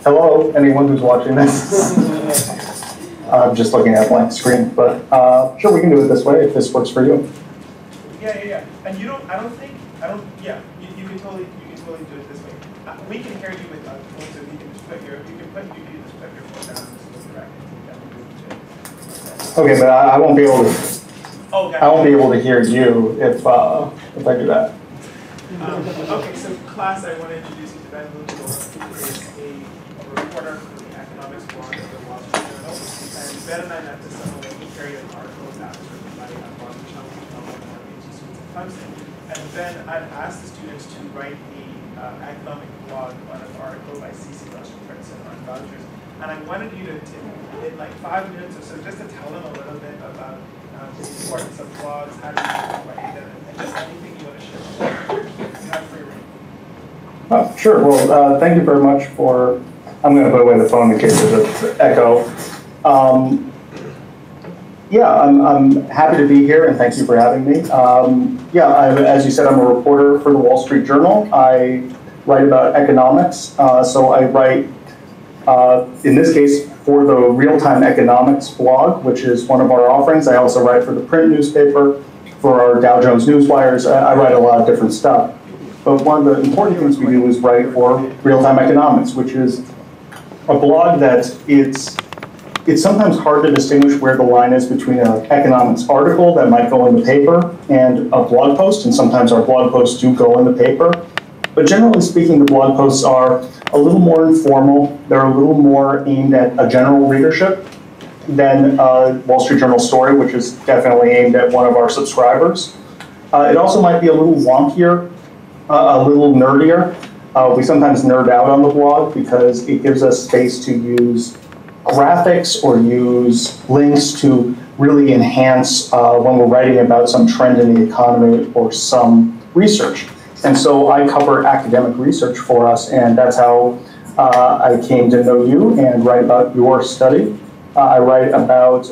Hello, anyone who's watching this. I'm just looking at a blank screen, but sure, we can do it this way if this works for you. Yeah. And you don't, yeah, you can totally do it this way. We can hear you with phone, so you can just put your, phone down and just Okay, but I won't be able to. Oh, gotcha. I won't be able to hear you if I do that. Okay, so class, I want to introduce you to Ben Luther, who is a reporter for the economics blog of the Wall Street Journal. And Ben and I met this summer when he carried an article that was written by Mark Chunk of Students at Clemson. And Ben, I've asked the students to write the economic blog on an article by C.C. Rushton-Princeton on vouchers. And I wanted you to, in like 5 minutes or so, just to tell them a little bit about the importance of blogs, how to write them, and just anything you want to share. You have free reign. Sure. Well, thank you very much for. I'm going to put away the phone in case there's an echo. Yeah, I'm happy to be here, and thank you for having me. As you said, I'm a reporter for the Wall Street Journal. I write about economics, so I write, in this case, for the Real-Time Economics blog, which is one of our offerings. I also write for the print newspaper, for our Dow Jones Newswires. I write a lot of different stuff. But one of the important things we do is write for Real-Time Economics, which is a blog that it's sometimes hard to distinguish where the line is between an economics article that might go in the paper and a blog post, and sometimes our blog posts do go in the paper. But generally speaking, the blog posts are a little more informal. They're a little more aimed at a general readership than Wall Street Journal story, which is definitely aimed at one of our subscribers. It also might be a little wonkier, a little nerdier. We sometimes nerd out on the blog because it gives us space to use graphics or use links to really enhance when we're writing about some trend in the economy or some research. And so I cover academic research for us, and that's how I came to know you and write about your study. I write about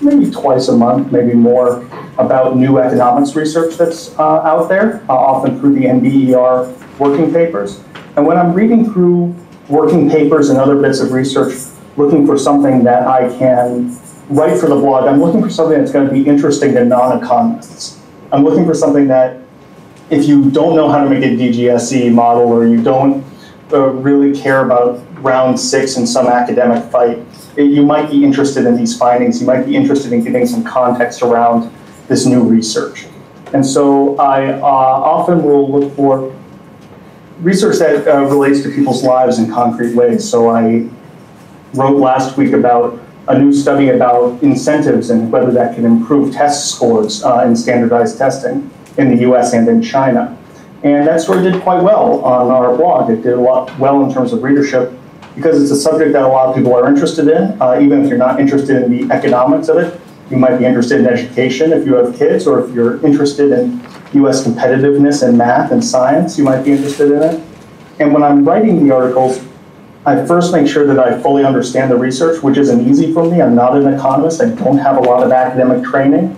maybe twice a month, maybe more, about new economics research that's out there, often through the NBER working papers. And when I'm reading through working papers and other bits of research, looking for something that I can write for the blog, I'm looking for something that's going to be interesting to non-economists. I'm looking for something that, if you don't know how to make a DGSE model, or you don't really care about round 6 in some academic fight, you might be interested in these findings. You might be interested in getting some context around this new research. And so I often will look for research that relates to people's lives in concrete ways. So I wrote last week about a new study about incentives and whether that can improve test scores in standardized testing in the US and in China. And that story did quite well on our blog. It did a lot well in terms of readership because it's a subject that a lot of people are interested in. Even if you're not interested in the economics of it, you might be interested in education if you have kids, or if you're interested in US competitiveness in math and science, you might be interested in it. And when I'm writing the articles, I first make sure that I fully understand the research, which isn't easy for me. I'm not an economist. I don't have a lot of academic training.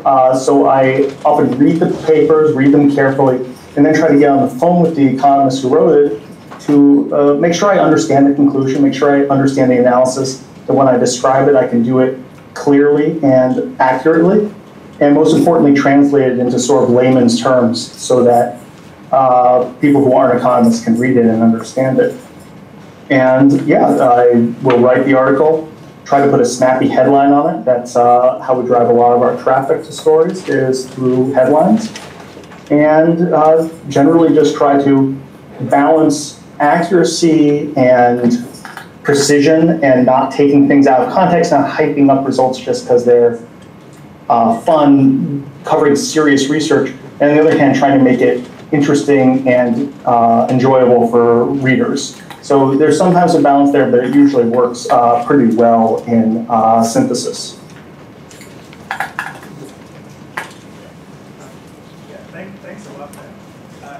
So I often read the papers, read them carefully, and then try to get on the phone with the economist who wrote it to make sure I understand the conclusion, make sure I understand the analysis, that when I describe it, I can do it clearly and accurately, and most importantly, translate it into sort of layman's terms so that people who aren't economists can read it and understand it. And yeah, I will write the article, try to put a snappy headline on it. That's how we drive a lot of our traffic to stories, is through headlines. And generally just try to balance accuracy and precision and not taking things out of context, not hyping up results just because they're fun, covering serious research, and on the other hand, trying to make it interesting and enjoyable for readers. So there's sometimes a balance there, but it usually works pretty well in synthesis. Thanks a lot, Ben.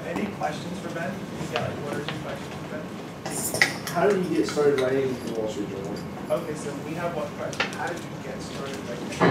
Any questions for Ben? You've got like 1 or 2 questions for Ben. How did you get started writing for the Wall Street Journal? Okay, so we have one question. How did you get started writing for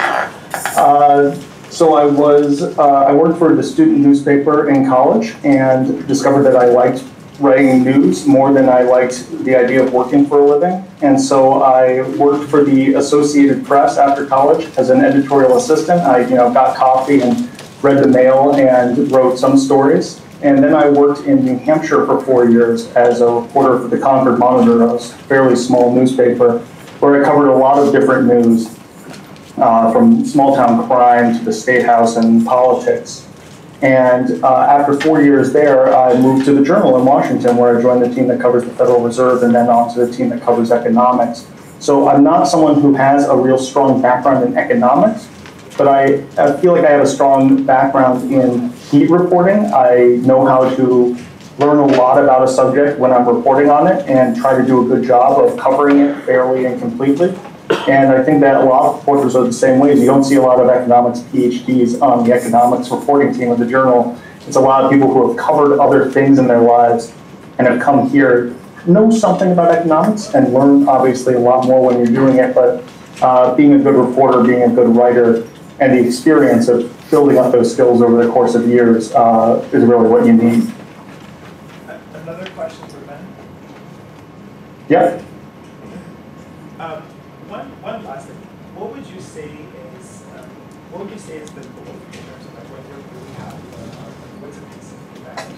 the So I worked for the student newspaper in college and discovered that I liked writing news more than I liked the idea of working for a living. And so I worked for the Associated Press after college as an editorial assistant. I got coffee and read the mail and wrote some stories. And then I worked in New Hampshire for 4 years as a reporter for the Concord Monitor, a fairly small newspaper, where I covered a lot of different news, from small town crime to the State House and politics. And after 4 years there, I moved to the Journal in Washington, where I joined the team that covers the Federal Reserve and then on to the team that covers economics. So I'm not someone who has a real strong background in economics, but I feel like I have a strong background in heat reporting. I know how to learn a lot about a subject when I'm reporting on it and try to do a good job of covering it fairly and completely. And I think that a lot of reporters are the same way. You don't see a lot of economics PhDs on the economics reporting team of the Journal. It's a lot of people who have covered other things in their lives and have come here, know something about economics, and learn obviously a lot more when you're doing it. But being a good reporter, being a good writer, and the experience of building up those skills over the course of years is really what you need. Another question for Ben? Yeah. One last thing. What would you say is the goal in terms of like what you really have? What's a piece of feedback that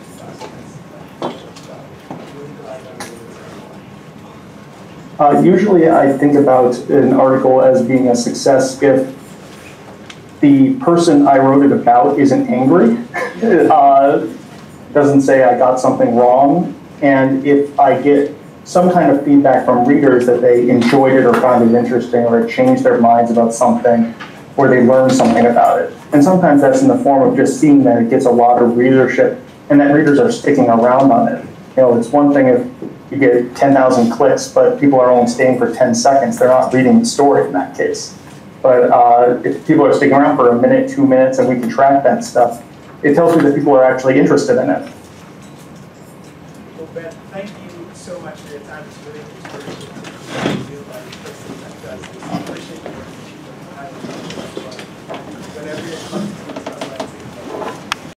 you really Usually I think about an article as being a success if the person I wrote it about isn't angry, doesn't say I got something wrong, and if I get some kind of feedback from readers that they enjoyed it or found it interesting or it changed their minds about something or they learned something about it. And sometimes that's in the form of just seeing that it gets a lot of readership and that readers are sticking around on it. It's one thing if you get 10,000 clicks, but people are only staying for 10 seconds. They're not reading the story in that case. But if people are sticking around for a minute, 2 minutes, and we can track that stuff, it tells me that people are actually interested in it. Well, Ben, thank you so much for your time.